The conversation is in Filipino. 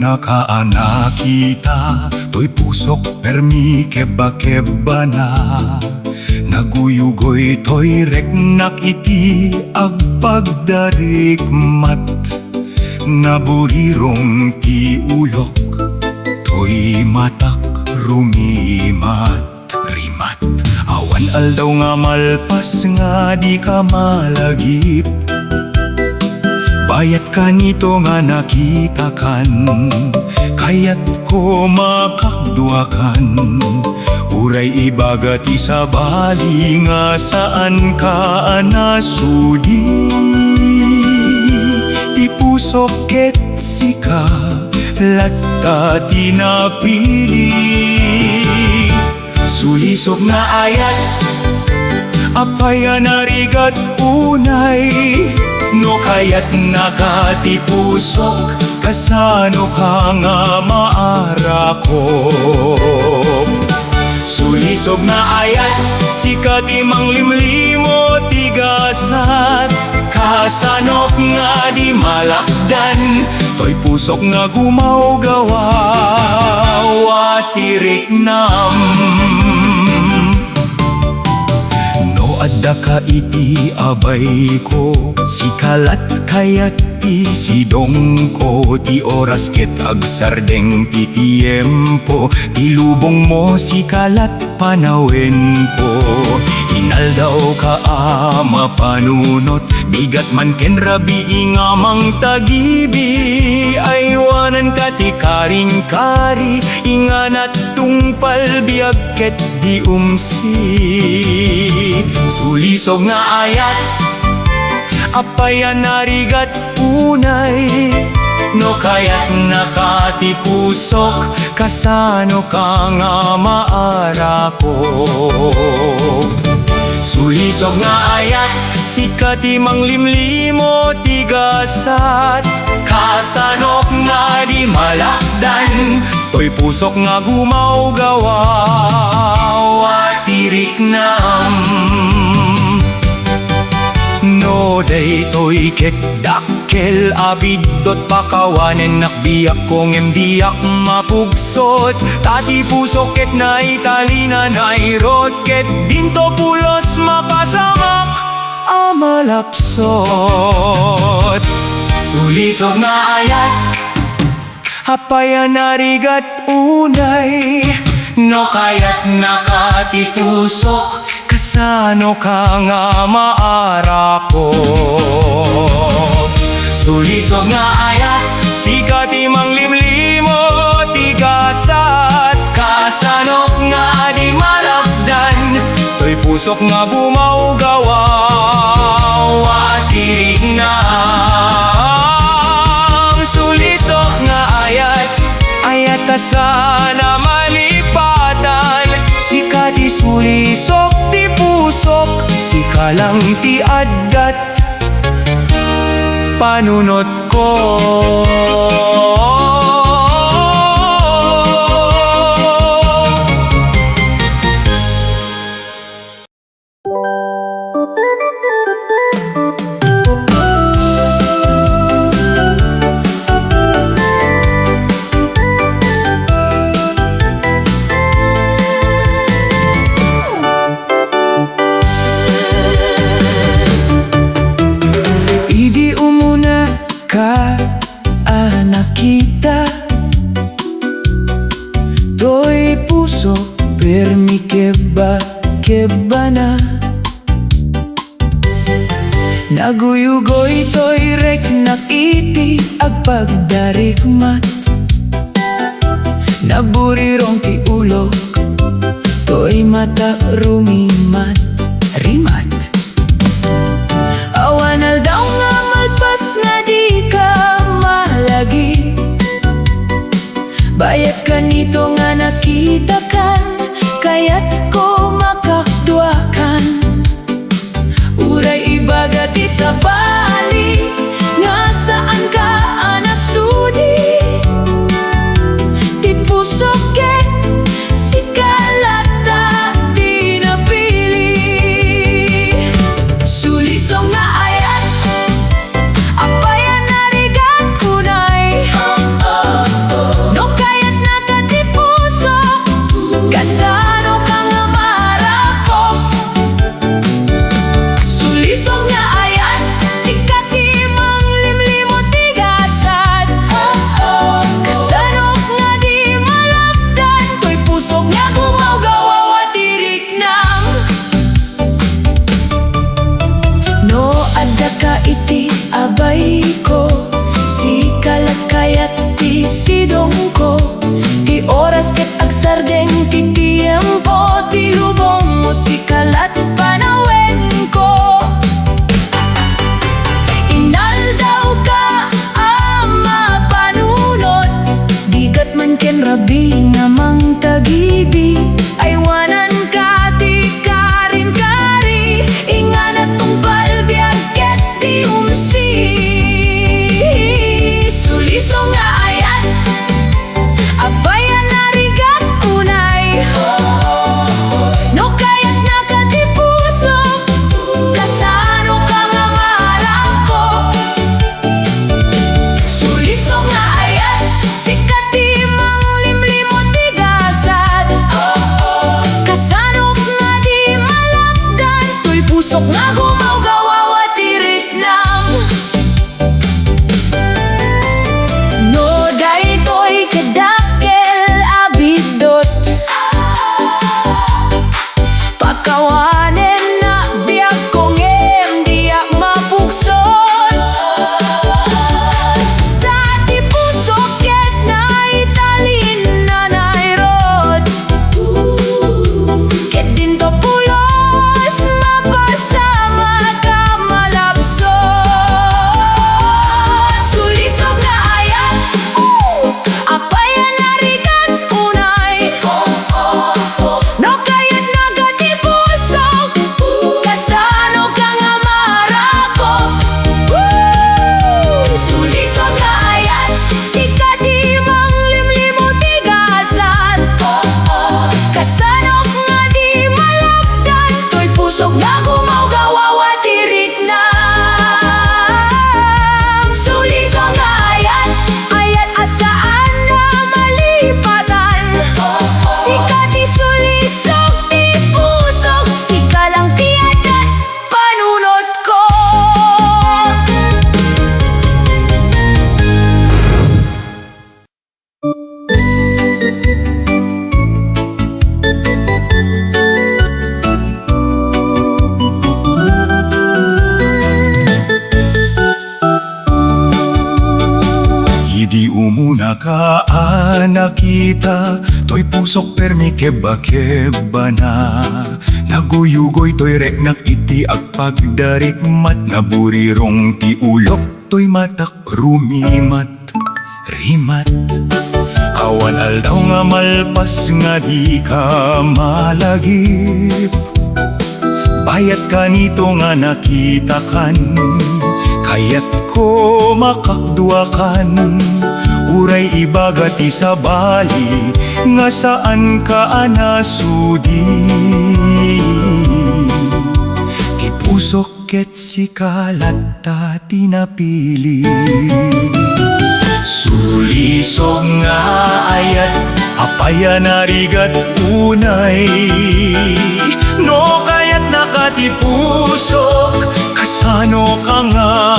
nakaanakita, to'y pusok permi keba-keba na. Naguyugoy to'y reknak iti agpagdarikmat. Naburirong ti ulok, to'y matak rumimat. Rimat, awan aldaw nga malpas nga di ka malagip. Bayat ka nito nga nakita kan, kayat ko makakduakan. Uray ibagat isabali nga saan ka anasudi. Ti pusok ket sika latta tinapili. Solisog nga ayat, apaya narigat unay. No kaya't nakatipusok, kasano ka nga maarakop. Solisog nga ayat, sikat imang limlimo tigasat. Kasanok nga di malakdan, to'y pusok nga gumawgawaw at tiriknam. Adda ka iti abay ko, sikalat kayat ti sidong ko. Ti oras ket agsardeng ti tiempo, ti lubong mo sikalat panawen po. Inaldaw ka ama panunot, bigat man ken rabi ingamang tagibi. Aywanan ka ti karing-kari, inganat tungpal biag ket di umsi. Solisog nga ayat, apaya narigat unay. No kaya't nakatipusok, kasano ka nga maarakop. Solisog nga ayat, sikat imang limlimo tigasat. Kasanok nga di malakdan, to'y pusok nga gumawgawaw at tiriknam. No day to'y kekdakkel abidot pakawanen nakbiyak kong emdiyak mapugsot. Tati pusok ket na italina na irot, ket dinto pulos mapasamak amalapsot. Solisog nga ayat, apaya narigat unay. No kaya't nakatipusok, kasano ka nga maarakop. Solisog nga ayat, sikat imang limlimo tigasat. Kasanok nga di malakdan, to'y pusok nga gumawgawaw at tiriknam. Solisog nga ayat, ayat sana malipatan. Sikat di sulisog ti pusok, sika lang ti addat panunot ko. Nakita to'y pusok permi keba-keba na. Naguyugoy to'y reknak iti agpagdarikmat. Naburirong ti ulok, to'y mata rumimat. Rimat, awan aldaw nga malpas nga di ka malagi. Bayat ka nito nga nakita kan, kayat ko makakduakan. Uray ibagat isabali, nga saan ka anasudi. Ti pusok ket sikalata di napili. Solisog nga ayat, apaya narigat kunay. gabi namang tagibi ay wanan ka ti karin kari ingana tong palbiag ket di umsi Solisog nga ayat abayan narigat unay no kayat nakatipusok kasano ka nga marako Solisog nga ayat sikat di manglimlimot tigasad kasanok nga di malakdan to'y pusok nga gumawgawawa tirik nam no daytoy kadakel abidot pakawanen na biag kongem diak mapuksot dati pusok ket na italin na nairot ket din to pulos mapasama ka malapsot Solisog nga ayat apayan narigat unay no kayat nagatipusok kasano ka nga marako Solisog nga ayat sikat di manglimlimot tigasad kasanok nga di malakdan to'y pusok nga gumawgawawa tirik nam Solisog nga ayat ayat asaan na malipatan sikat di sulisog di pusok sika lang ti adat panunot ko Idi umuna ka nakita to'y pusok permi keba-keba na naguyugoy to'y reknak iti agpagdarikmat naburirong ti ulok to'y matak rumimat rimat awan aldaw nga malpas nga di ka malagip bayat ka nito nga nakita kan kayat ko makakduakan uray ibagati sa bali nga saan ka anasudi ti pusok ket sikalat ta tinapili Solisog nga ayat apayan narigat unay no kayat nakatipusok kasano ka nga